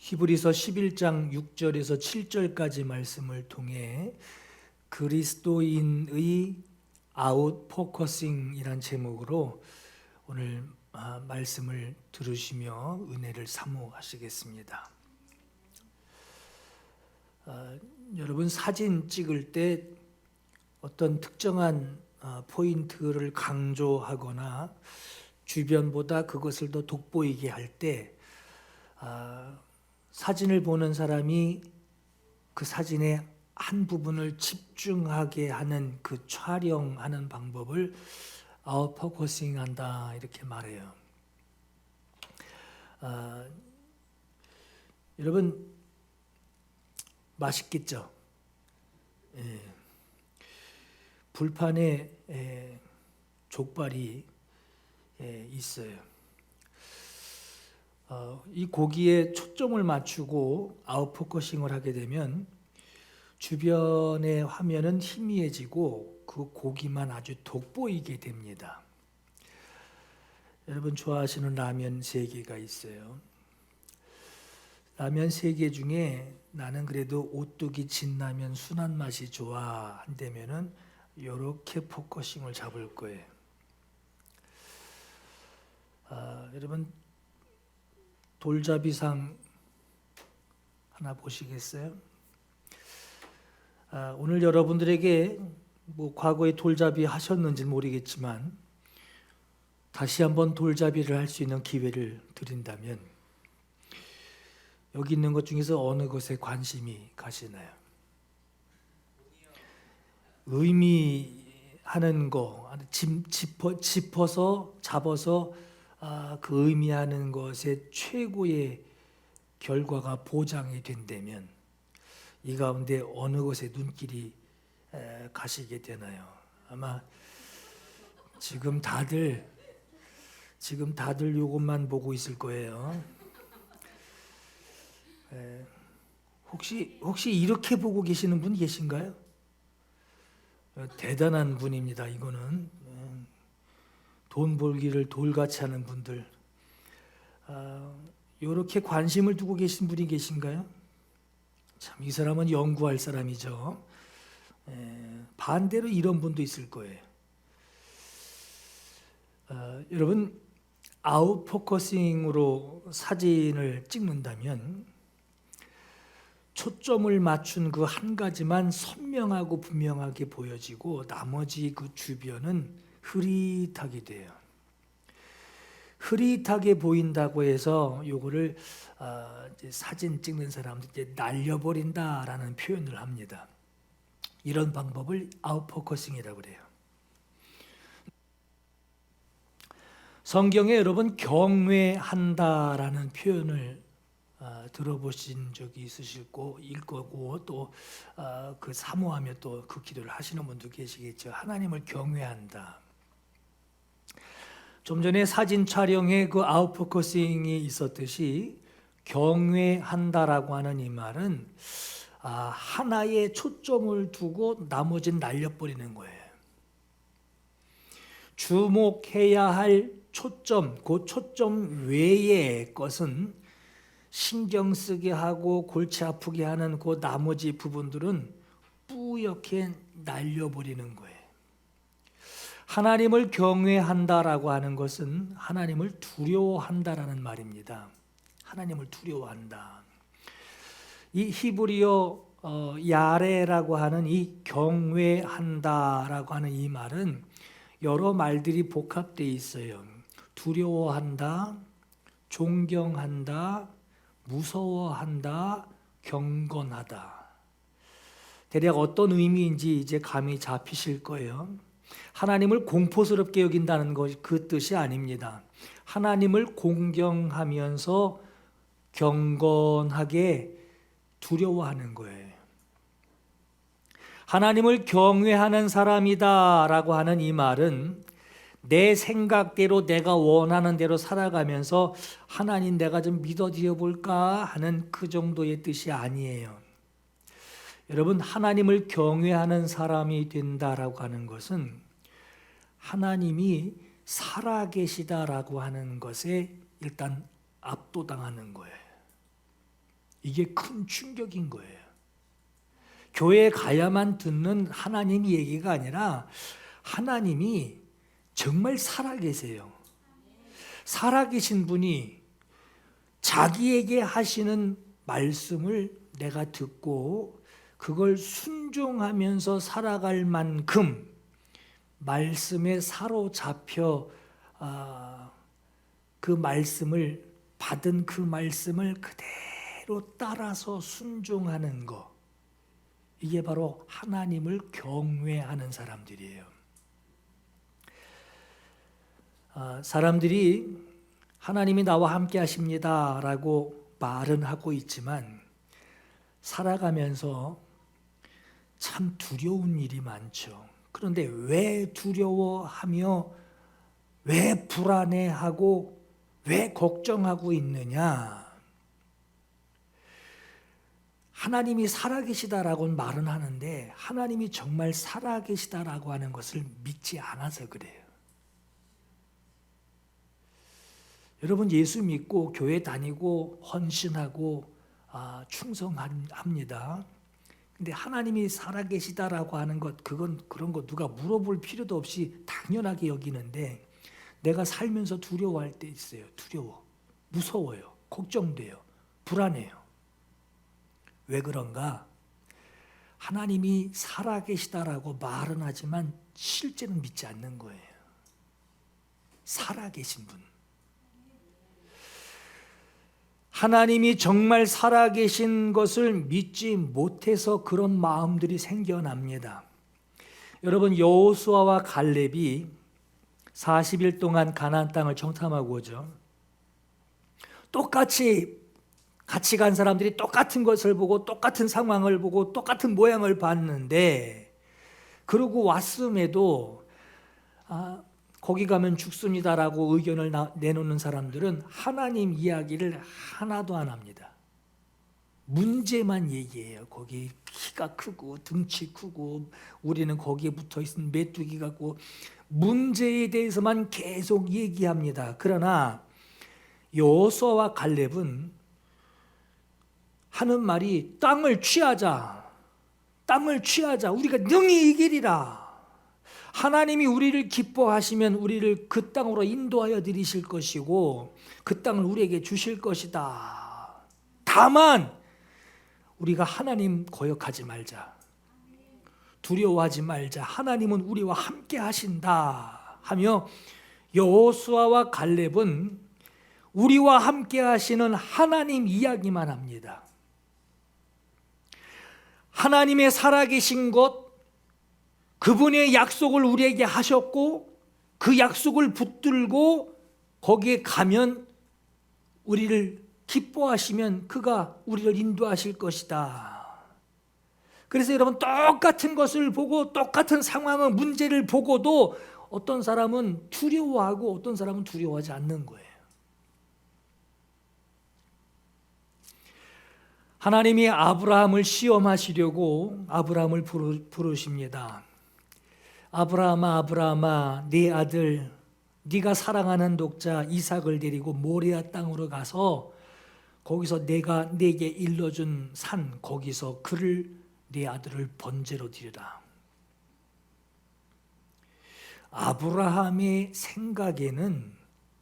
히브리서 11장 6절에서 7절까지 말씀을 통해 그리스도인의 아웃포커싱이란 제목으로 오늘 말씀을 들으시며 은혜를 사모하시겠습니다. 여러분, 사진 찍을 때 어떤 특정한 포인트를 강조하거나 주변보다 그것을 더 돋보이게 할 때 사진을 보는 사람이 그 사진의 한 부분을 집중하게 하는 그 촬영하는 방법을 아웃포커싱 한다 이렇게 말해요. 여러분, 맛있겠죠? 예. 불판에 족발이 있어요. 이 고기에 초점을 맞추고 아웃포커싱을 하게 되면 주변의 화면은 희미해지고 그 고기만 아주 돋보이게 됩니다. 여러분 좋아하시는 라면 3개가 있어요. 라면 3개 중에 나는 그래도 오뚜기 진라면 순한 맛이 좋아 한다면은 이렇게 포커싱을 잡을 거예요. 여러분 돌잡이상 하나 보시겠어요? 오늘 여러분들에게 과거에 돌잡이 하셨는지는 모르겠지만 다시 한번 돌잡이를 할 수 있는 기회를 드린다면 여기 있는 것 중에서 어느 것에 관심이 가시나요? 의미하는 거, 짚어서 잡아서 그 의미하는 것의 최고의 결과가 보장이 된다면 이 가운데 어느 것에 눈길이 가시게 되나요? 아마 지금 다들 이것만 보고 있을 거예요. 혹시 이렇게 보고 계시는 분 계신가요? 대단한 분입니다. 이거는 돈 벌기를 돌같이 하는 분들, 이렇게 관심을 두고 계신 분이 계신가요? 참, 이 사람은 연구할 사람이죠. 반대로 이런 분도 있을 거예요. 여러분, 아웃포커싱으로 사진을 찍는다면 초점을 맞춘 그 한 가지만 선명하고 분명하게 보여지고 나머지 그 주변은 흐릿하게 돼요. 흐릿하게 보인다고 해서 요거를 사진 찍는 사람들 이제 날려버린다라는 표현을 합니다. 이런 방법을 아웃포커싱이라고 그래요. 성경에 여러분 경외한다라는 표현을 들어보신 적이 있으실 거고 또 그 사모하며 또 그 기도를 하시는 분도 계시겠죠. 하나님을 경외한다. 좀 전에 사진 촬영에 그 아웃포커싱이 있었듯이 경외한다라고 하는 이 말은 하나에 초점을 두고 나머지는 날려버리는 거예요. 주목해야 할 초점, 그 초점 외의 것은 신경 쓰게 하고 골치 아프게 하는 그 나머지 부분들은 뿌옇게 날려버리는 거예요. 하나님을 경외한다라고 하는 것은 하나님을 두려워한다라는 말입니다. 하나님을 두려워한다. 이 히브리어 야레라고 하는 이 경외한다라고 하는 이 말은 여러 말들이 복합되어 있어요. 두려워한다, 존경한다, 무서워한다, 경건하다. 대략 어떤 의미인지 이제 감이 잡히실 거예요. 하나님을 공포스럽게 여긴다는 것, 그 뜻이 아닙니다. 하나님을 공경하면서 경건하게 두려워하는 거예요. 하나님을 경외하는 사람이다라고 하는 이 말은 내 생각대로 내가 원하는 대로 살아가면서 하나님 내가 좀 믿어드려 볼까 하는 그 정도의 뜻이 아니에요. 여러분, 하나님을 경외하는 사람이 된다라고 하는 것은 하나님이 살아계시다라고 하는 것에 일단 압도당하는 거예요. 이게 큰 충격인 거예요. 교회에 가야만 듣는 하나님 얘기가 아니라 하나님이 정말 살아계세요. 살아계신 분이 자기에게 하시는 말씀을 내가 듣고 그걸 순종하면서 살아갈 만큼 말씀에 사로잡혀 그 말씀을 받은 그 말씀을 그대로 따라서 순종하는 것, 이게 바로 하나님을 경외하는 사람들이에요. 사람들이 하나님이 나와 함께 하십니다 라고 말은 하고 있지만 살아가면서 참 두려운 일이 많죠. 그런데 왜 두려워하며 왜 불안해하고 왜 걱정하고 있느냐? 하나님이 살아계시다라고는 말은 하는데 하나님이 정말 살아계시다라고 하는 것을 믿지 않아서 그래요. 여러분, 예수 믿고 교회 다니고 헌신하고 충성합니다. 근데 하나님이 살아계시다라고 하는 것, 그런 거 누가 물어볼 필요도 없이 당연하게 여기는데 내가 살면서 두려워할 때 있어요. 두려워, 무서워요, 걱정돼요, 불안해요. 왜 그런가? 하나님이 살아계시다라고 말은 하지만 실제는 믿지 않는 거예요. 살아계신 분. 하나님이 정말 살아계신 것을 믿지 못해서 그런 마음들이 생겨납니다. 여러분, 여호수아와 갈렙이 40일 동안 가나안 땅을 정탐하고 오죠. 똑같이 같이 간 사람들이 똑같은 것을 보고 똑같은 상황을 보고 똑같은 모양을 봤는데 그러고 왔음에도 거기 가면 죽습니다라고 의견을 내놓는 사람들은 하나님 이야기를 하나도 안 합니다. 문제만 얘기해요. 거기 키가 크고 등치 크고 우리는 거기에 붙어있는 메뚜기 같고 문제에 대해서만 계속 얘기합니다. 그러나 여호수아와 갈렙은 하는 말이 땅을 취하자, 우리가 능히 이기리라. 하나님이 우리를 기뻐하시면 우리를 그 땅으로 인도하여 드리실 것이고 그 땅을 우리에게 주실 것이다. 다만 우리가 하나님 거역하지 말자, 두려워하지 말자, 하나님은 우리와 함께 하신다 하며 여호수아와 갈렙은 우리와 함께 하시는 하나님 이야기만 합니다. 하나님의 살아계신 것, 그분의 약속을 우리에게 하셨고 그 약속을 붙들고 거기에 가면 우리를 기뻐하시면 그가 우리를 인도하실 것이다. 그래서 여러분, 똑같은 것을 보고 똑같은 상황의 문제를 보고도 어떤 사람은 두려워하고 어떤 사람은 두려워하지 않는 거예요. 하나님이 아브라함을 시험하시려고 아브라함을 부르십니다. 아브라함아, 아브라함아, 네 아들, 네가 사랑하는 독자 이삭을 데리고 모리아 땅으로 가서 거기서 내가 네게 일러준 산, 거기서 그를, 네 아들을 번제로 드리라. 아브라함의 생각에는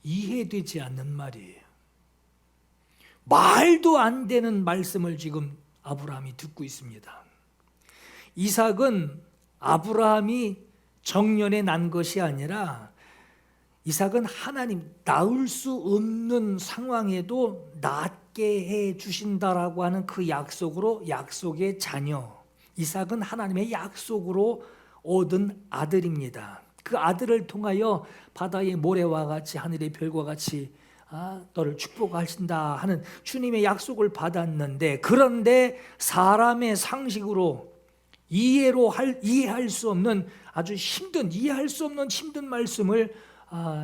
이해되지 않는 말이에요. 말도 안 되는 말씀을 지금 아브라함이 듣고 있습니다. 이삭은 아브라함이 정년에 난 것이 아니라 이삭은 하나님, 낳을 수 없는 상황에도 낳게 해 주신다라고 하는 그 약속으로, 약속의 자녀, 이삭은 하나님의 약속으로 얻은 아들입니다. 그 아들을 통하여 바다의 모래와 같이 하늘의 별과 같이 너를 축복하신다 하는 주님의 약속을 받았는데, 그런데 사람의 상식으로 이해할 수 없는, 아주 힘든, 이해할 수 없는 힘든 말씀을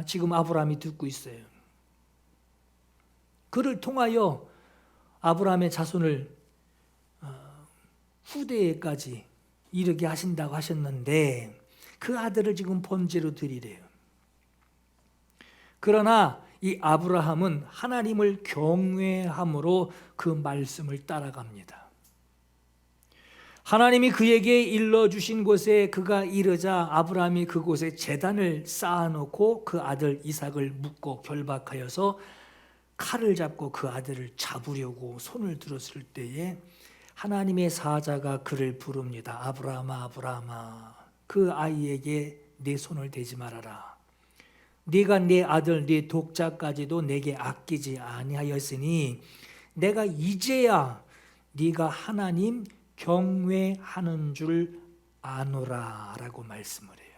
지금 아브라함이 듣고 있어요. 그를 통하여 아브라함의 자손을 후대에까지 이르게 하신다고 하셨는데 그 아들을 지금 번제로 드리래요. 그러나 이 아브라함은 하나님을 경외함으로 그 말씀을 따라갑니다. 하나님이 그에게 일러주신 곳에 그가 이르자 아브라함이 그곳에 제단을 쌓아놓고 그 아들 이삭을 묻고 결박하여서 칼을 잡고 그 아들을 잡으려고 손을 들었을 때에 하나님의 사자가 그를 부릅니다. 아브라함아, 아브라함아, 그 아이에게 내 손을 대지 말아라. 네가 내 아들 네 독자까지도 내게 아끼지 아니하였으니 내가 이제야 네가 하나님 경외하는 줄 아노라 라고 말씀을 해요.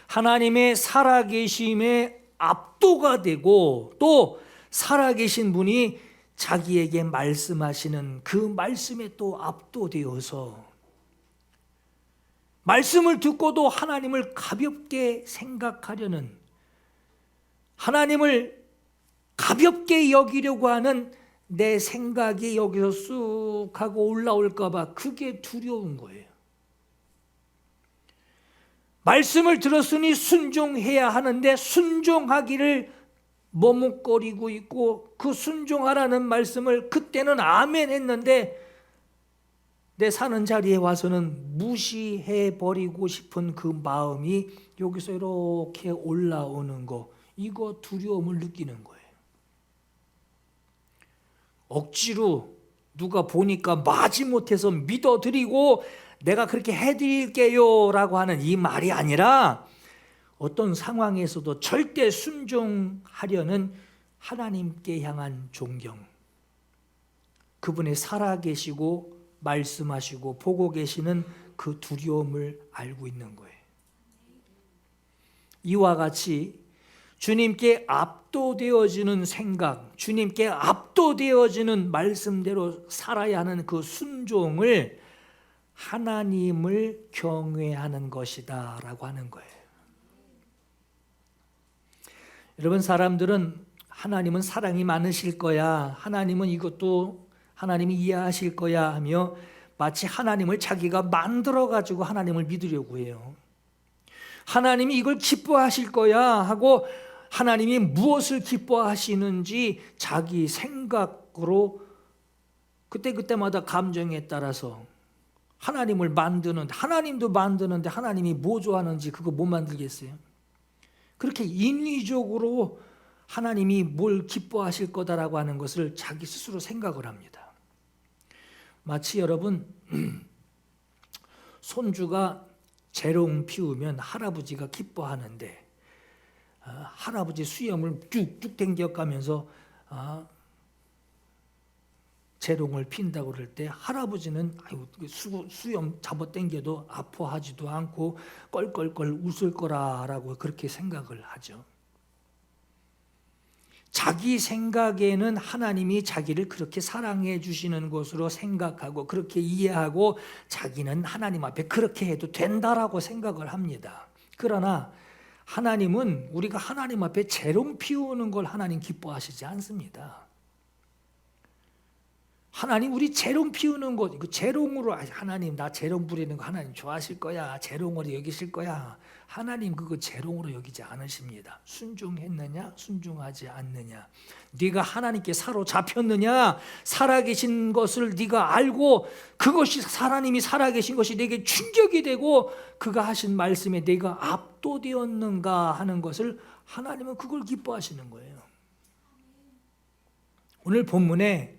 하나님의 살아계심에 압도가 되고 또 살아계신 분이 자기에게 말씀하시는 그 말씀에 또 압도되어서 말씀을 듣고도 하나님을 가볍게 생각하려는, 하나님을 가볍게 여기려고 하는 내 생각이 여기서 쑥 하고 올라올까 봐 그게 두려운 거예요. 말씀을 들었으니 순종해야 하는데 순종하기를 머뭇거리고 있고 그 순종하라는 말씀을 그때는 아멘 했는데 내 사는 자리에 와서는 무시해버리고 싶은 그 마음이 여기서 이렇게 올라오는 거, 이거 두려움을 느끼는 거예요. 억지로 누가 보니까 마지못해서 믿어드리고 내가 그렇게 해드릴게요 라고 하는 이 말이 아니라 어떤 상황에서도 절대 순종하려는 하나님께 향한 존경, 그분의 살아계시고 말씀하시고 보고 계시는 그 두려움을 알고 있는 거예요. 이와 같이 주님께 압도되어지는 생각, 주님께 압도되어지는 말씀대로 살아야 하는 그 순종을 하나님을 경외하는 것이다 라고 하는 거예요. 여러분, 사람들은 하나님은 사랑이 많으실 거야, 하나님은 이것도 하나님이 이해하실 거야 하며 마치 하나님을 자기가 만들어가지고 하나님을 믿으려고 해요. 하나님이 이걸 기뻐하실 거야 하고 하나님이 무엇을 기뻐하시는지 자기 생각으로 그때마다 감정에 따라서 하나님을 만드는, 하나님도 만드는데 하나님이 뭐 좋아하는지 그거 못 만들겠어요? 그렇게 인위적으로 하나님이 뭘 기뻐하실 거다라고 하는 것을 자기 스스로 생각을 합니다. 마치 여러분, 손주가 재롱 피우면 할아버지가 기뻐하는데 할아버지 수염을 쭉쭉 당겨가면서 재롱을 핀다고 그럴 때 할아버지는 수염 잡아 당겨도 아파하지도 않고 껄껄껄 웃을 거라고 그렇게 생각을 하죠. 자기 생각에는 하나님이 자기를 그렇게 사랑해 주시는 것으로 생각하고 그렇게 이해하고 자기는 하나님 앞에 그렇게 해도 된다라고 생각을 합니다. 그러나 하나님은 우리가 하나님 앞에 재롱 피우는 걸 하나님 기뻐하시지 않습니다. 하나님 우리 재롱 피우는 것, 그 재롱으로 하나님 나 재롱 부리는 거 하나님 좋아하실 거야, 재롱으로 여기실 거야. 하나님 그거 재롱으로 여기지 않으십니다. 순종했느냐 순종하지 않느냐, 네가 하나님께 사로잡혔느냐, 살아계신 것을 네가 알고 그것이 하나님이 살아계신 것이 내게 충격이 되고 그가 하신 말씀에 내가 압도되었는가 하는 것을 하나님은 그걸 기뻐하시는 거예요. 오늘 본문에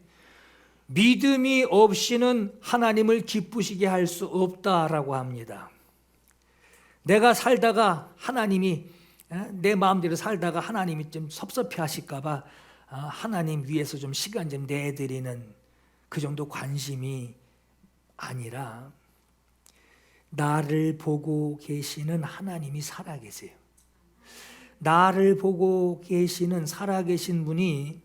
믿음이 없이는 하나님을 기쁘시게 할 수 없다라고 합니다. 내가 살다가 하나님이 내 마음대로 살다가 하나님이 좀 섭섭해 하실까 봐 하나님 위해서 좀 시간 좀 내드리는 그 정도 관심이 아니라 나를 보고 계시는 하나님이 살아계세요. 나를 보고 계시는 살아계신 분이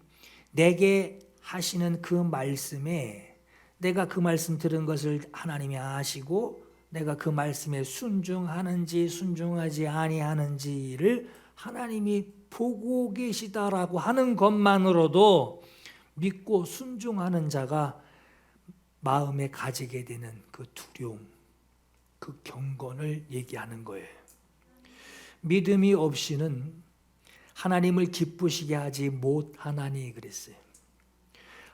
내게 하시는 그 말씀에 내가 그 말씀 들은 것을 하나님이 아시고 내가 그 말씀에 순종하는지 순종하지 아니하는지를 하나님이 보고 계시다라고 하는 것만으로도 믿고 순종하는 자가 마음에 가지게 되는 그 두려움, 그 경건을 얘기하는 거예요. 믿음이 없이는 하나님을 기쁘시게 하지 못하나니 그랬어요.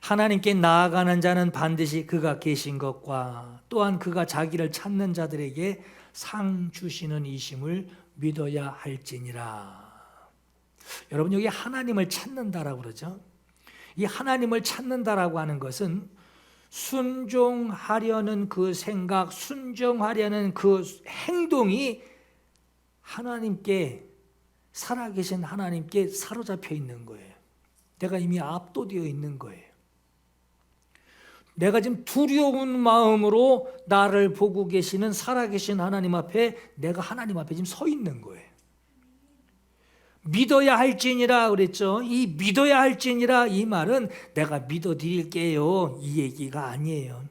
하나님께 나아가는 자는 반드시 그가 계신 것과 또한 그가 자기를 찾는 자들에게 상 주시는 이심을 믿어야 할지니라. 여러분, 여기 하나님을 찾는다라고 그러죠. 이 하나님을 찾는다라고 하는 것은 순종하려는 그 생각, 순종하려는 그 행동이 하나님께, 살아계신 하나님께 사로잡혀 있는 거예요. 내가 이미 압도되어 있는 거예요. 내가 지금 두려운 마음으로 나를 보고 계시는 살아계신 하나님 앞에, 내가 하나님 앞에 지금 서 있는 거예요. 믿어야 할지니라 그랬죠. 이 믿어야 할지니라, 이 말은 내가 믿어드릴게요, 이 얘기가 아니에요.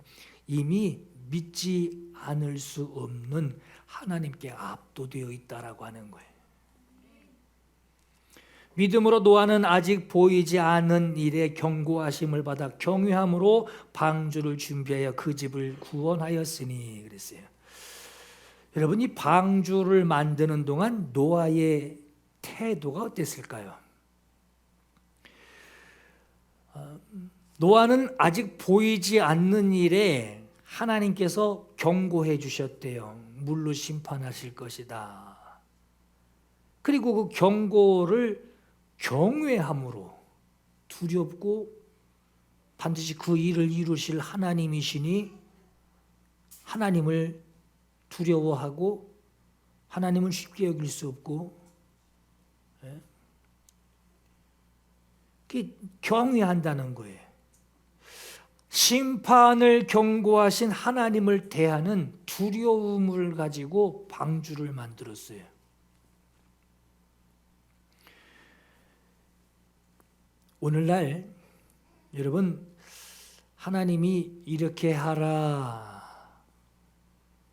이미 믿지 않을 수 없는 하나님께 압도되어 있다라고 하는 거예요. 믿음으로 노아는 아직 보이지 않는 일에 경고하심을 받아 경외함으로 방주를 준비하여 그 집을 구원하였으니 그랬어요. 여러분, 이 방주를 만드는 동안 노아의 태도가 어땠을까요? 노아는 아직 보이지 않는 일에 하나님께서 경고해 주셨대요. 물로 심판하실 것이다. 그리고 그 경고를 경외함으로, 두렵고 반드시 그 일을 이루실 하나님이시니 하나님을 두려워하고 하나님은 쉽게 여길 수 없고 경외한다는 거예요. 심판을 경고하신 하나님을 대하는 두려움을 가지고 방주를 만들었어요. 오늘날 여러분, 하나님이 이렇게 하라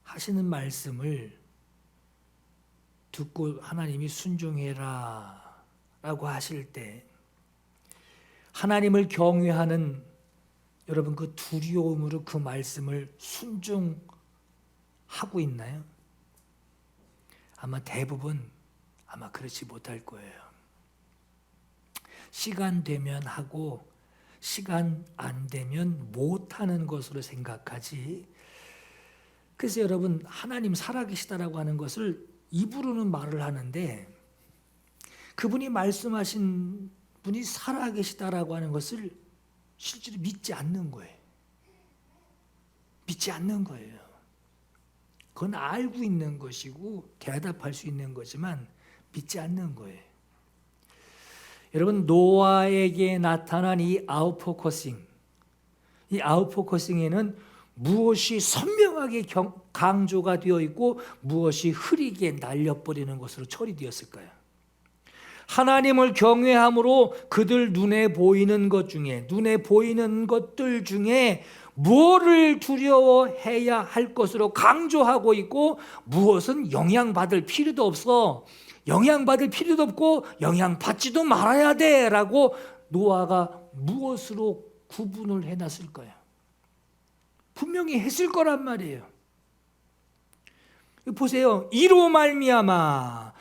하시는 말씀을 듣고 하나님이 순종해라 라고 하실 때 하나님을 경외하는 여러분, 그 두려움으로 그 말씀을 순종하고 있나요? 아마 대부분 그렇지 못할 거예요. 시간 되면 하고 시간 안 되면 못하는 것으로 생각하지. 그래서 여러분, 하나님 살아계시다라고 하는 것을 입으로는 말을 하는데 그분이 말씀하신 분이 살아계시다라고 하는 것을 실제로 믿지 않는 거예요. 믿지 않는 거예요. 그건 알고 있는 것이고 대답할 수 있는 거지만 믿지 않는 거예요. 여러분, 노아에게 나타난 이 아웃포커싱, 이 아웃포커싱에는 무엇이 선명하게 강조가 되어 있고 무엇이 흐리게 날려버리는 것으로 처리되었을까요? 하나님을 경외함으로 그들 눈에 보이는 것들 중에 무엇을 두려워해야 할 것으로 강조하고 있고 무엇은 영향받을 필요도 없어, 영향받을 필요도 없고 영향받지도 말아야 돼 라고 노아가 무엇으로 구분을 해놨을까요? 분명히 했을 거란 말이에요. 보세요. 이로 말미암아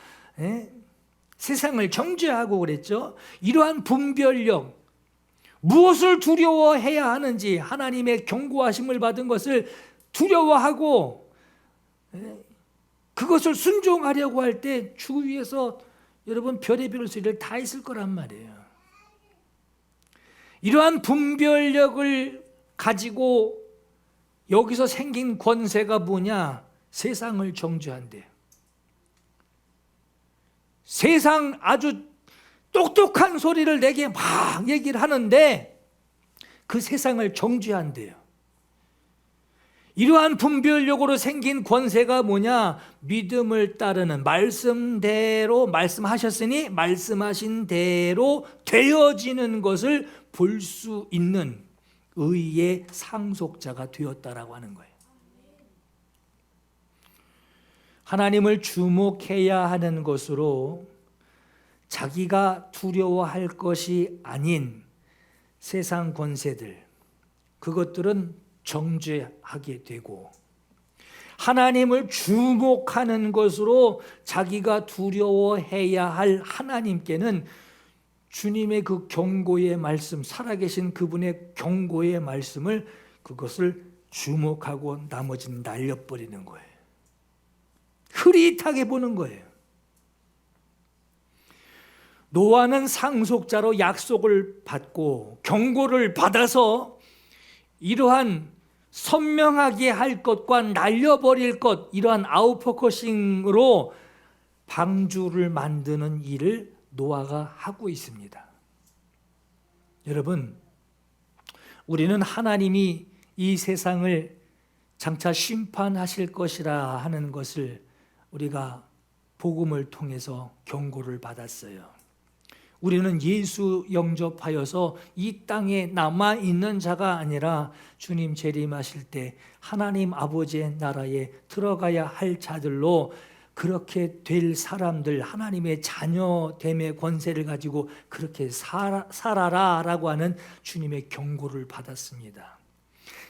세상을 정죄하고 그랬죠. 이러한 분별력, 무엇을 두려워해야 하는지 하나님의 경고하심을 받은 것을 두려워하고 그것을 순종하려고 할 때 주위에서 여러분 별의별 소리를 다 했을 거란 말이에요. 이러한 분별력을 가지고 여기서 생긴 권세가 뭐냐? 세상을 정죄한대요. 세상 아주 똑똑한 소리를 내게 막 얘기를 하는데 그 세상을 정죄한대요. 이러한 분별력으로 생긴 권세가 뭐냐? 믿음을 따르는, 말씀대로 말씀하셨으니 말씀하신 대로 되어지는 것을 볼 수 있는 의의 상속자가 되었다라고 하는 거예요. 하나님을 주목해야 하는 것으로 자기가 두려워할 것이 아닌 세상 권세들, 그것들은 정죄하게 되고 하나님을 주목하는 것으로 자기가 두려워해야 할 하나님께는 주님의 그 경고의 말씀, 살아계신 그분의 경고의 말씀을 그것을 주목하고 나머지는 날려버리는 거예요. 흐릿하게 보는 거예요. 노아는 상속자로 약속을 받고 경고를 받아서 이러한 선명하게 할 것과 날려버릴 것, 이러한 아웃포커싱으로 방주를 만드는 일을 노아가 하고 있습니다. 여러분, 우리는 하나님이 이 세상을 장차 심판하실 것이라 하는 것을 우리가 복음을 통해서 경고를 받았어요. 우리는 예수 영접하여서 이 땅에 남아있는 자가 아니라 주님 재림하실 때 하나님 아버지의 나라에 들어가야 할 자들로 그렇게 될 사람들, 하나님의 자녀됨의 권세를 가지고 그렇게 살아라 라고 하는 주님의 경고를 받았습니다.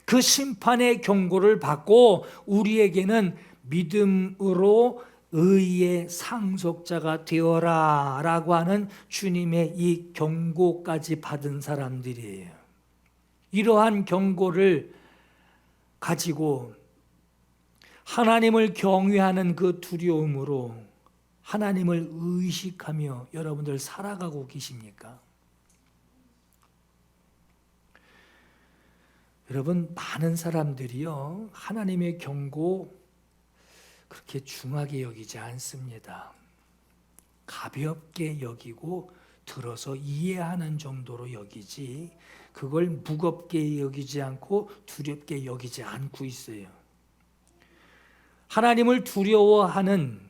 그 심판의 경고를 받고 우리에게는 믿음으로 의의 상속자가 되어라 라고 하는 주님의 이 경고까지 받은 사람들이에요. 이러한 경고를 가지고 하나님을 경외하는 그 두려움으로 하나님을 의식하며 여러분들 살아가고 계십니까? 여러분, 많은 사람들이요, 하나님의 경고 그렇게 중하게 여기지 않습니다. 가볍게 여기고 들어서 이해하는 정도로 여기지, 그걸 무겁게 여기지 않고 두렵게 여기지 않고 있어요. 하나님을 두려워하는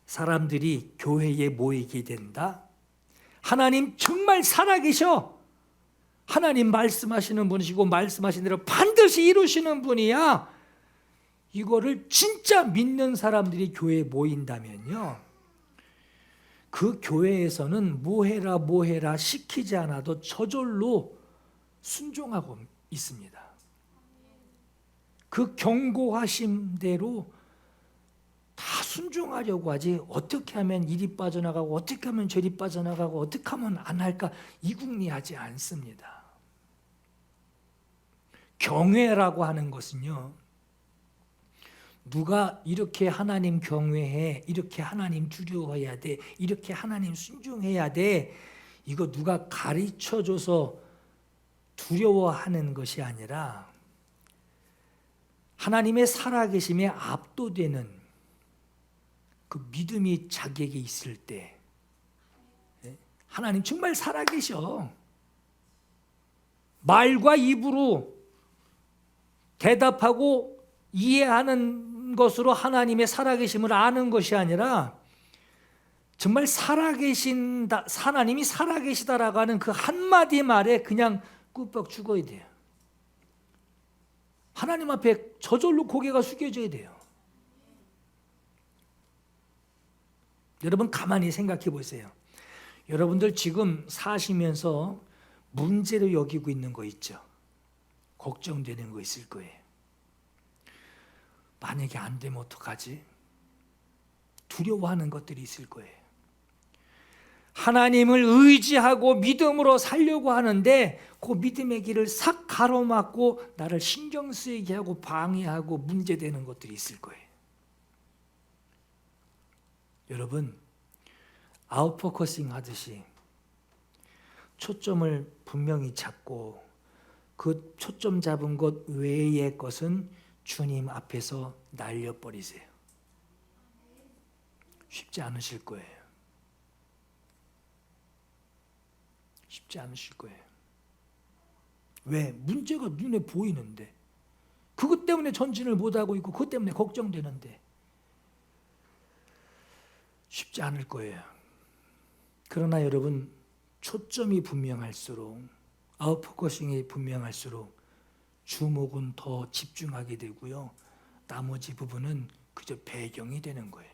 사람들이 교회에 모이게 된다. 하나님 정말 살아계셔. 하나님 말씀하시는 분이시고 말씀하신 대로 반드시 이루시는 분이야. 이거를 진짜 믿는 사람들이 교회에 모인다면요, 그 교회에서는 뭐해라 시키지 않아도 저절로 순종하고 있습니다. 그 경고하신 대로 다 순종하려고 하지, 어떻게 하면 이리 빠져나가고 어떻게 하면 저리 빠져나가고 어떻게 하면 안 할까 이궁리하지 않습니다. 경외라고 하는 것은요, 누가 이렇게 하나님 경외해, 이렇게 하나님 두려워해야 돼, 이렇게 하나님 순종해야 돼, 이거 누가 가르쳐줘서 두려워하는 것이 아니라 하나님의 살아계심에 압도되는 그 믿음이 자기에게 있을 때, 하나님 정말 살아계셔, 말과 입으로 대답하고 이해하는 것으로 하나님의 살아계심을 아는 것이 아니라 정말 살아계신다, 하나님이 살아계시다라고 하는 그 한마디 말에 그냥 꿀꺽 죽어야 돼요. 하나님 앞에 저절로 고개가 숙여져야 돼요. 여러분, 가만히 생각해 보세요. 여러분들 지금 사시면서 문제로 여기고 있는 거 있죠? 걱정되는 거 있을 거예요. 만약에 안 되면 어떡하지? 두려워하는 것들이 있을 거예요. 하나님을 의지하고 믿음으로 살려고 하는데 그 믿음의 길을 싹 가로막고 나를 신경 쓰이게 하고 방해하고 문제되는 것들이 있을 거예요. 여러분, 아웃포커싱 하듯이 초점을 분명히 잡고 그 초점 잡은 것 외의 것은 주님 앞에서 날려버리세요. 쉽지 않으실 거예요. 쉽지 않으실 거예요. 왜? 문제가 눈에 보이는데, 그것 때문에 전진을 못하고 있고 그것 때문에 걱정되는데 쉽지 않을 거예요. 그러나 여러분, 초점이 분명할수록, 아웃포커싱이 분명할수록 주목은 더 집중하게 되고요, 나머지 부분은 그저 배경이 되는 거예요.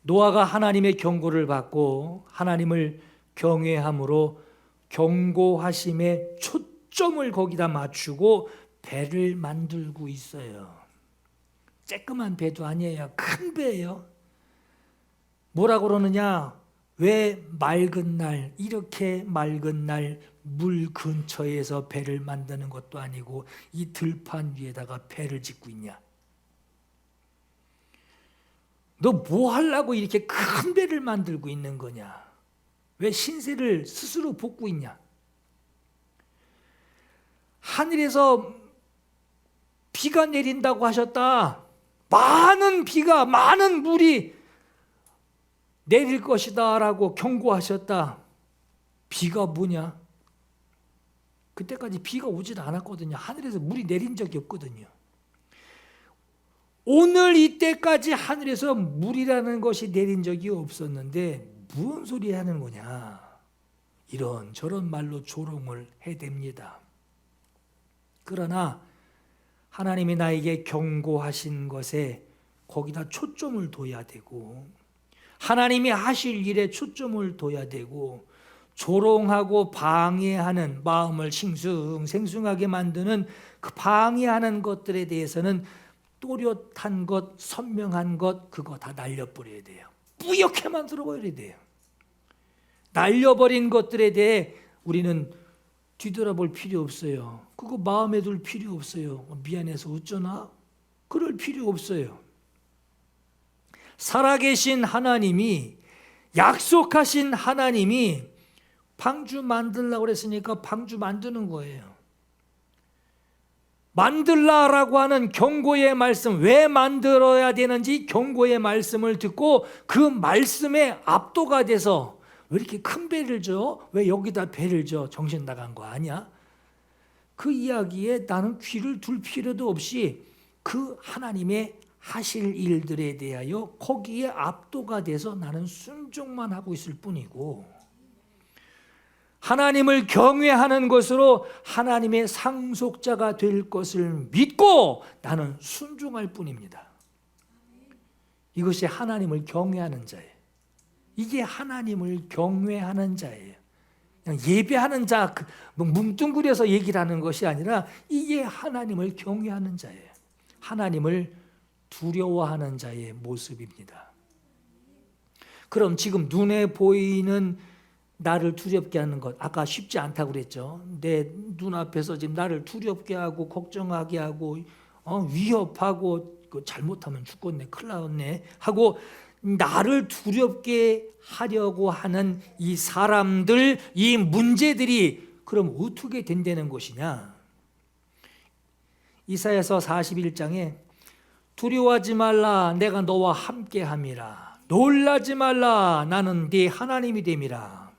노아가 하나님의 경고를 받고 하나님을 경외함으로 경고하심의 초점을 거기다 맞추고 배를 만들고 있어요. 쬐끄만 배도 아니에요. 큰 배예요. 뭐라고 그러느냐? 왜 맑은 날, 이렇게 맑은 날 물 근처에서 배를 만드는 것도 아니고 이 들판 위에다가 배를 짓고 있냐? 너 뭐 하려고 이렇게 큰 배를 만들고 있는 거냐? 왜 신세를 스스로 볶고 있냐? 하늘에서 비가 내린다고 하셨다. 많은 비가, 많은 물이 내릴 것이다 라고 경고하셨다. 비가 뭐냐? 그때까지 비가 오질 않았거든요. 하늘에서 물이 내린 적이 없거든요. 오늘 이때까지 하늘에서 물이라는 것이 내린 적이 없었는데 무슨 소리 하는 거냐? 이런 저런 말로 조롱을 해댑니다. 그러나 하나님이 나에게 경고하신 것에 거기다 초점을 둬야 되고, 하나님이 하실 일에 초점을 둬야 되고, 조롱하고 방해하는, 마음을 싱숭생숭하게 만드는 그 방해하는 것들에 대해서는 또렷한 것, 선명한 것, 그거 다 날려버려야 돼요. 뿌옇게 만들어버려야 돼요. 날려버린 것들에 대해 우리는 뒤돌아볼 필요 없어요. 그거 마음에 둘 필요 없어요. 미안해서 어쩌나? 그럴 필요 없어요. 살아계신 하나님이, 약속하신 하나님이 방주 만들라고 그랬으니까 방주 만드는 거예요. 만들라라고 하는 경고의 말씀, 왜 만들어야 되는지 경고의 말씀을 듣고 그 말씀에 압도가 돼서, 왜 이렇게 큰 배를 줘? 왜 여기다 배를 줘? 정신 나간 거 아니야? 그 이야기에 나는 귀를 둘 필요도 없이 그 하나님의 하실 일들에 대하여 거기에 압도가 돼서 나는 순종만 하고 있을 뿐이고, 하나님을 경외하는 것으로 하나님의 상속자가 될 것을 믿고 나는 순종할 뿐입니다. 이것이 하나님을 경외하는 자예요. 이게 하나님을 경외하는 자예요. 그냥 예배하는 자, 뭉뚱그려서 얘기를 하는 것이 아니라 이게 하나님을 경외하는 자예요. 하나님을 두려워하는 자의 모습입니다. 그럼 지금 눈에 보이는 나를 두렵게 하는 것, 아까 쉽지 않다고 그랬죠. 내 눈앞에서 지금 나를 두렵게 하고 걱정하게 하고 위협하고, 잘못하면 죽겠네, 큰일 났네 하고 나를 두렵게 하려고 하는 이 사람들, 이 문제들이 그럼 어떻게 된다는 것이냐? 이사야서 41장에 두려워하지 말라, 내가 너와 함께함이라. 놀라지 말라, 나는 네 하나님이 됨이라.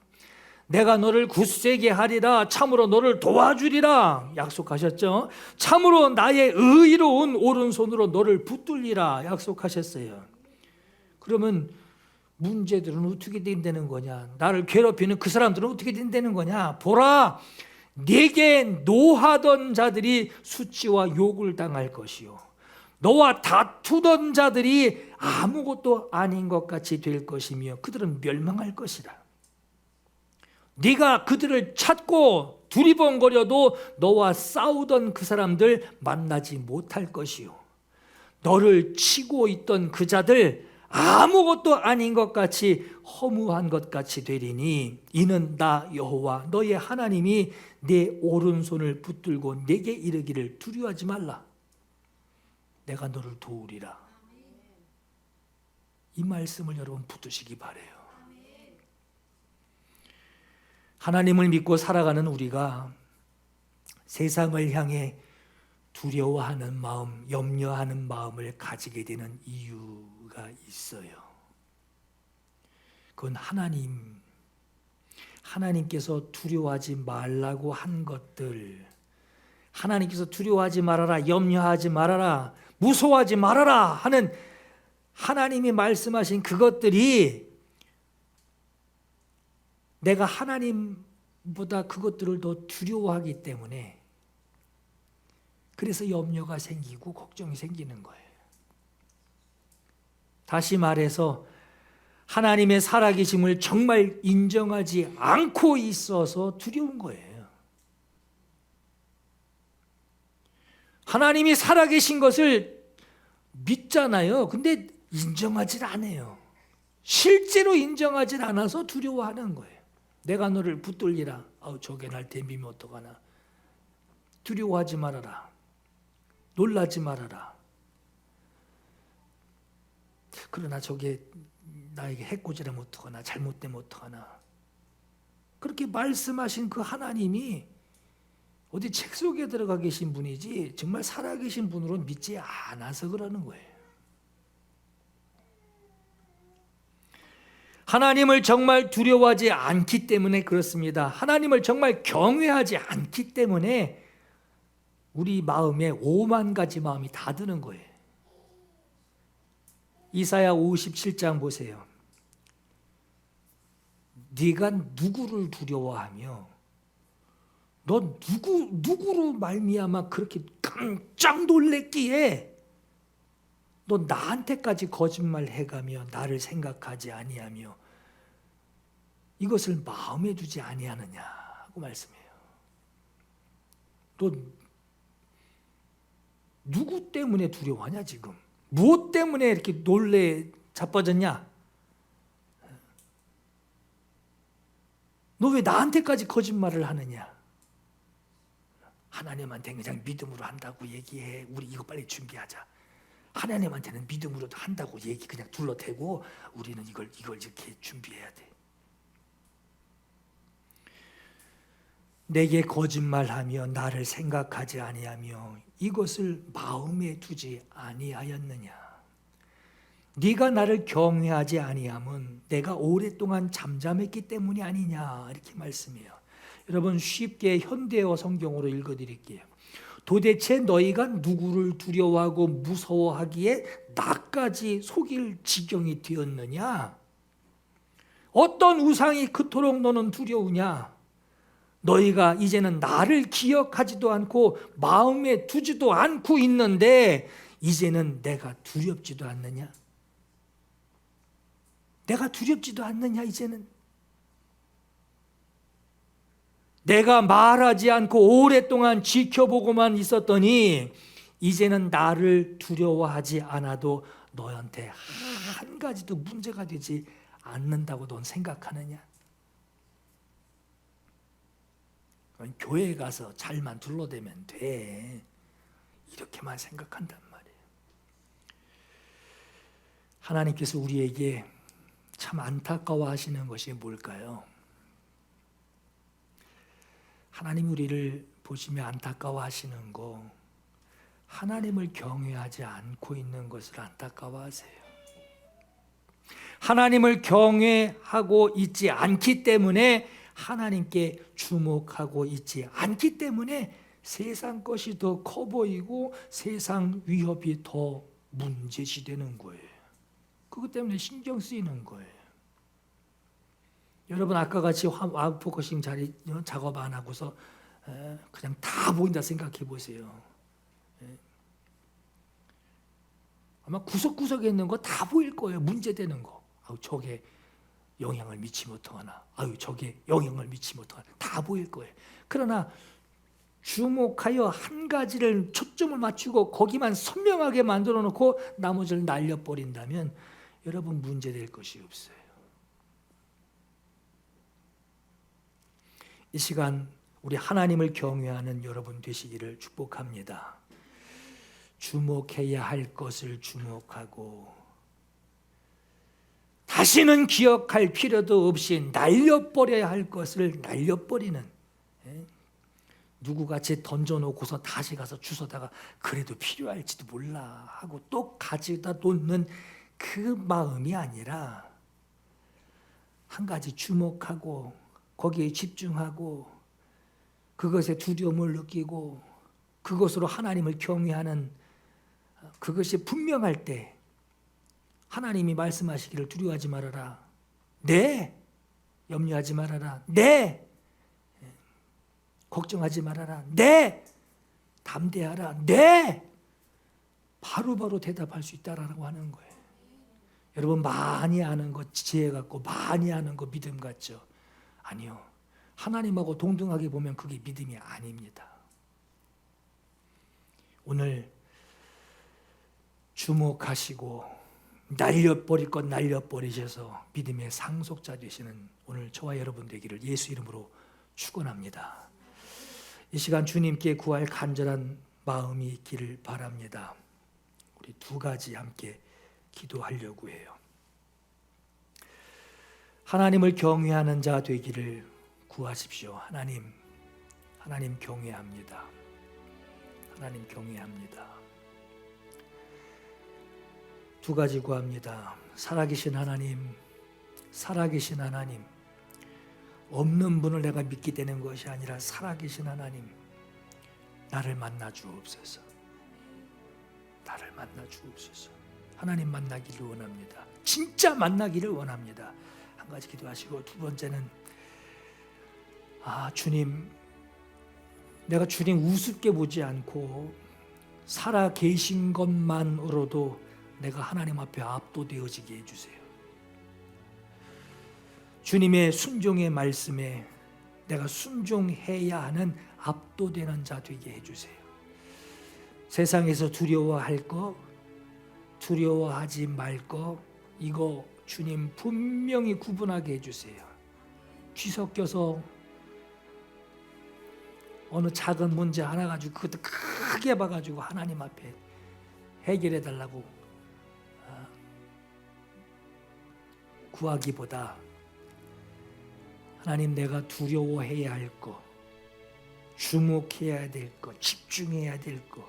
내가 너를 굳세게 하리라. 참으로 너를 도와주리라. 약속하셨죠? 참으로 나의 의로운 오른손으로 너를 붙들리라. 약속하셨어요. 그러면 문제들은 어떻게 된다는 거냐? 나를 괴롭히는 그 사람들은 어떻게 된다는 거냐? 보라, 네게 노하던 자들이 수치와 욕을 당할 것이요, 너와 다투던 자들이 아무것도 아닌 것 같이 될 것이며 그들은 멸망할 것이라. 네가 그들을 찾고 두리번거려도 너와 싸우던 그 사람들 만나지 못할 것이요, 너를 치고 있던 그 자들 아무것도 아닌 것 같이, 허무한 것 같이 되리니 이는 나 여호와 너의 하나님이 내 오른손을 붙들고 내게 이르기를 두려워하지 말라, 내가 너를 도우리라. 이 말씀을 여러분 붙드시기 바라요. 하나님을 믿고 살아가는 우리가 세상을 향해 두려워하는 마음, 염려하는 마음을 가지게 되는 이유가 있어요. 그건 하나님께서 두려워하지 말라고 한 것들, 하나님께서 두려워하지 말아라, 염려하지 말아라, 무서워하지 말아라 하는 하나님이 말씀하신 그것들이 내가 하나님보다 그것들을 더 두려워하기 때문에, 그래서 염려가 생기고 걱정이 생기는 거예요. 다시 말해서 하나님의 살아계심을 정말 인정하지 않고 있어서 두려운 거예요. 하나님이 살아계신 것을 믿잖아요. 근데 인정하지 않아요. 실제로 인정하지 않아서 두려워하는 거예요. 내가 너를 붙들리라. 저게 날 덤비면 어떡하나. 두려워하지 말아라. 놀라지 말아라. 그러나 저게 나에게 해코지라면 어떡하나. 잘못되면 어떡하나. 그렇게 말씀하신 그 하나님이 어디 책 속에 들어가 계신 분이지 정말 살아계신 분으로 믿지 않아서 그러는 거예요. 하나님을 정말 두려워하지 않기 때문에 그렇습니다. 하나님을 정말 경외하지 않기 때문에 우리 마음에 5만 가지 마음이 다 드는 거예요. 이사야 57장 보세요. 네가 누구를 두려워하며 너 누구로 말미암아 그렇게 깜짝 놀랬기에 너 나한테까지 거짓말 해가며 나를 생각하지 아니하며 이것을 마음에 두지 아니하느냐 하고 말씀해요. 너 누구 때문에 두려워하냐 지금? 무엇 때문에 이렇게 놀래 자빠졌냐? 너 왜 나한테까지 거짓말을 하느냐? 하나님한테 그냥 믿음으로 한다고 얘기해. 우리 이거 빨리 준비하자. 하나님한테는 믿음으로 한다고 얘기 그냥 둘러대고 우리는 이걸 이렇게 준비해야 돼. 내게 거짓말하며 나를 생각하지 아니하며 이것을 마음에 두지 아니하였느냐. 네가 나를 경외하지 아니함은 내가 오랫동안 잠잠했기 때문이 아니냐 이렇게 말씀해요. 여러분 쉽게 현대어 성경으로 읽어드릴게요. 도대체 너희가 누구를 두려워하고 무서워하기에 나까지 속일 지경이 되었느냐? 어떤 우상이 그토록 너는 두려우냐? 너희가 이제는 나를 기억하지도 않고 마음에 두지도 않고 있는데 이제는 내가 두렵지도 않느냐? 내가 두렵지도 않느냐 이제는? 내가 말하지 않고 오랫동안 지켜보고만 있었더니 이제는 나를 두려워하지 않아도 너한테 한 가지도 문제가 되지 않는다고 넌 생각하느냐? 교회에 가서 잘만 둘러대면 돼. 이렇게만 생각한단 말이에요. 하나님께서 우리에게 참 안타까워하시는 것이 뭘까요? 하나님 우리를 보시며 안타까워하시는 거, 하나님을 경외하지 않고 있는 것을 안타까워하세요. 하나님을 경외하고 있지 않기 때문에 하나님께 주목하고 있지 않기 때문에 세상 것이 더 커 보이고 세상 위협이 더 문제시되는 거예요. 그것 때문에 신경 쓰이는 거예요. 여러분 아까 같이 와우포커싱 자리 작업 안 하고서 그냥 다 보인다 생각해 보세요. 아마 구석구석에 있는 거 다 보일 거예요. 문제되는 거. 저게 영향을 미치면 어떡하나. 저게 영향을 미치면 어떡하나. 다 보일 거예요. 그러나 주목하여 한 가지를 초점을 맞추고 거기만 선명하게 만들어 놓고 나머지를 날려버린다면 여러분 문제될 것이 없어요. 이 시간 우리 하나님을 경외하는 여러분 되시기를 축복합니다. 주목해야 할 것을 주목하고 다시는 기억할 필요도 없이 날려버려야 할 것을 날려버리는, 누구같이 던져놓고서 다시 가서 주워다가 그래도 필요할지도 몰라 하고 또 가져다 놓는 그 마음이 아니라 한 가지 주목하고 거기에 집중하고 그것에 두려움을 느끼고 그것으로 하나님을 경외하는 그것이 분명할 때 하나님이 말씀하시기를 두려워하지 말아라. 네. 염려하지 말아라. 네. 걱정하지 말아라. 네. 담대하라. 네. 바로바로 대답할 수 있다라고 하는 거예요. 여러분 많이 아는 것 지혜 같고 많이 아는 것 믿음 같죠? 아니요. 하나님하고 동등하게 보면 그게 믿음이 아닙니다. 오늘 주목하시고 날려버릴 것 날려버리셔서 믿음의 상속자 되시는 오늘 저와 여러분 되기를 예수 이름으로 축원합니다. 이 시간 주님께 구할 간절한 마음이 있기를 바랍니다. 우리 두 가지 함께 기도하려고 해요. 하나님을 경외하는 자 되기를 구하십시오. 하나님 경외합니다. 하나님 경외합니다. 두 가지 구합니다. 살아계신 하나님, 없는 분을 내가 믿게 되는 것이 아니라 살아계신 하나님, 나를 만나 주옵소서. 나를 만나 주옵소서. 하나님 만나기를 원합니다. 진짜 만나기를 원합니다. 한 가지 기도하시고, 두 번째는 주님, 내가 주님 우습게 보지 않고 살아 계신 것만으로도 내가 하나님 앞에 압도되어지게 해주세요. 주님의 순종의 말씀에 내가 순종해야 하는 압도되는 자 되게 해주세요. 세상에서 두려워할 거, 두려워하지 말 거, 이거 주님 분명히 구분하게 해주세요. 귀 섞여서 어느 작은 문제 하나 가지고 그것도 크게 봐가지고 하나님 앞에 해결해 달라고 구하기보다 하나님, 내가 두려워해야 할 것, 주목해야 될 것, 집중해야 될 것,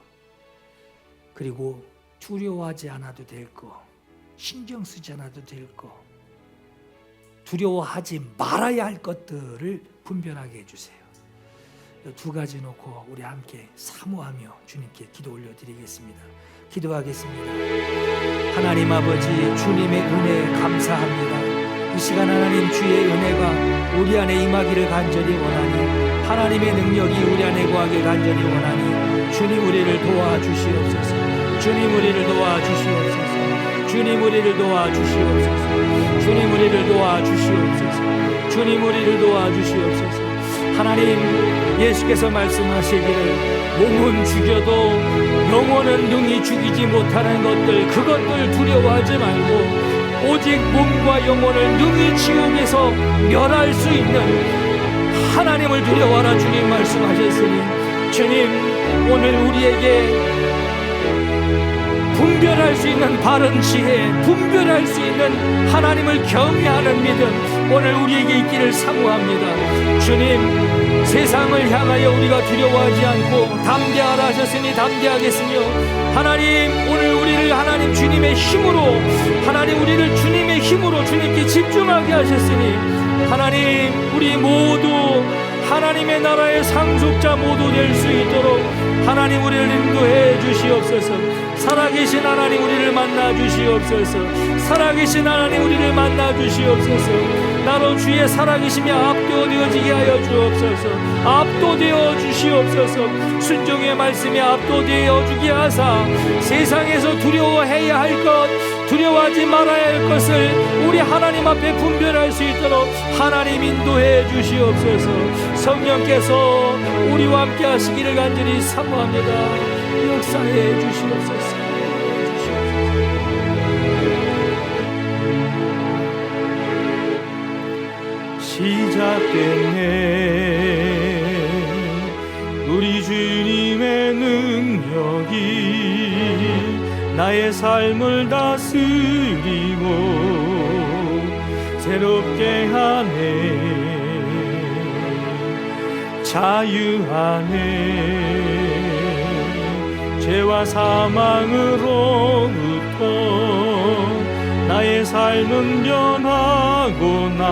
그리고 두려워하지 않아도 될 것, 신경 쓰지 않아도 될 것, 두려워하지 말아야 할 것들을 분별하게 해주세요. 두 가지 놓고 우리 함께 사모하며 주님께 기도 올려드리겠습니다. 기도하겠습니다. 하나님 아버지, 주님의 은혜 감사합니다. 이 시간 하나님 주의 은혜가 우리 안에 임하기를 간절히 원하니, 하나님의 능력이 우리 안에 거하기를 간절히 원하니, 주님 우리를 도와주시옵소서. 주님 우리를 도와주시옵소서. 주님 우리를 도와주시옵소서. 주님 우리를 도와주시옵소서. 주님 우리를 도와주시옵소서. 하나님, 예수께서 말씀하시기를 몸은 죽여도 영혼은 능히 죽이지 못하는 것들, 그것들 두려워하지 말고 오직 몸과 영혼을 능히 지옥에서 멸할 수 있는 하나님을 두려워하라 주님 말씀하셨으니, 주님 오늘 우리에게 분별할 수 있는 바른 지혜, 분별할 수 있는 하나님을 경외하는 믿음 오늘 우리에게 있기를 사모합니다. 주님, 세상을 향하여 우리가 두려워하지 않고 담대하라 하셨으니 담대하겠으며, 하나님 오늘 우리를 하나님 주님의 힘으로, 하나님 우리를 주님의 힘으로 주님께 집중하게 하셨으니, 하나님 우리 모두 하나님의 나라의 상속자 모두 될 수 있도록 하나님 우리를 인도해 주시옵소서. 살아계신 하나님 우리를 만나 주시옵소서. 살아계신 하나님 우리를 만나 주시옵소서. 나로 주의 살아계심에 압도되어지게 하여 주옵소서. 압도되어 주시옵소서. 순종의 말씀에 압도되어 주게 하사 세상에서 두려워해야 할 것, 두려워하지 말아야 할 것을 우리 하나님 앞에 분별할 수 있도록 하나님 인도해 주시옵소서. 성령께서 우리와 함께 하시기를 간절히 사모합니다. 역사해 주시옵소서. 시작됐네 우리 주님의 능력이 나의 삶을 다스리고 새롭게 하네. 자유하네. 죄와 사망으로부터 나의 삶은 변하고 난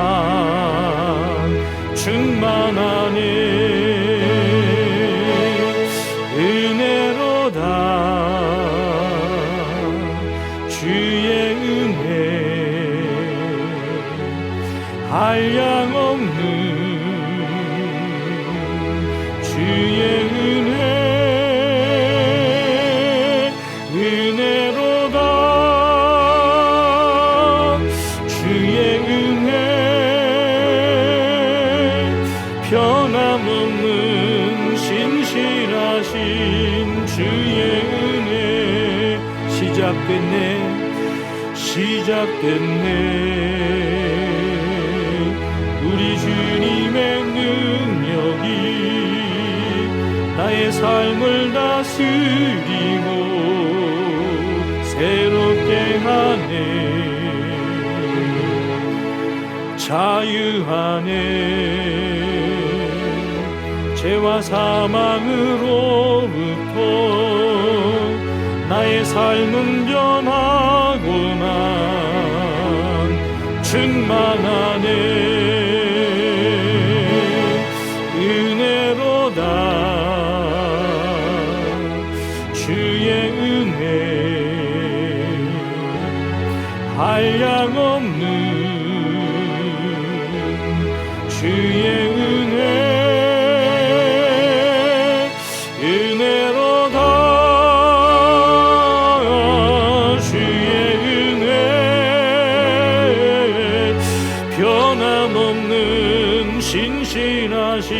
충만하네. 은혜로다 주의 은혜 한량없는 주의 은혜 은혜로다 주의 은혜 변함없는 신실하신 주의 시작됐네. 우리 주님의 능력이 나의 삶을 다스리고 새롭게 하네. 자유하네. 죄와 사망으로부터 나의 삶은 변하구나. 충만하네. 은혜로다. 주의 은혜 한량없는 주의 은혜 은혜로다. 주의 은혜 변함없는 신실하신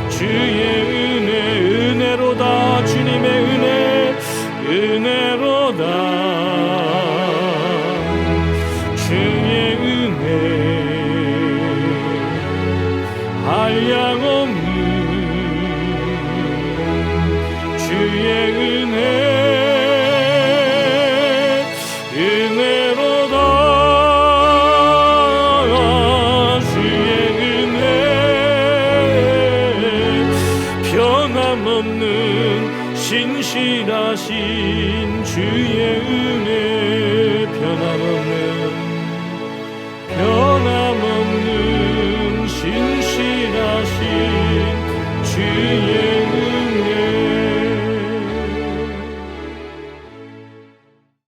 주의 은혜 은혜로다. 주님의 은혜 은혜로다. 주의 은혜 한량없는 주의 은혜 은혜로다. 주의 은혜 변함없는 신실하신 주의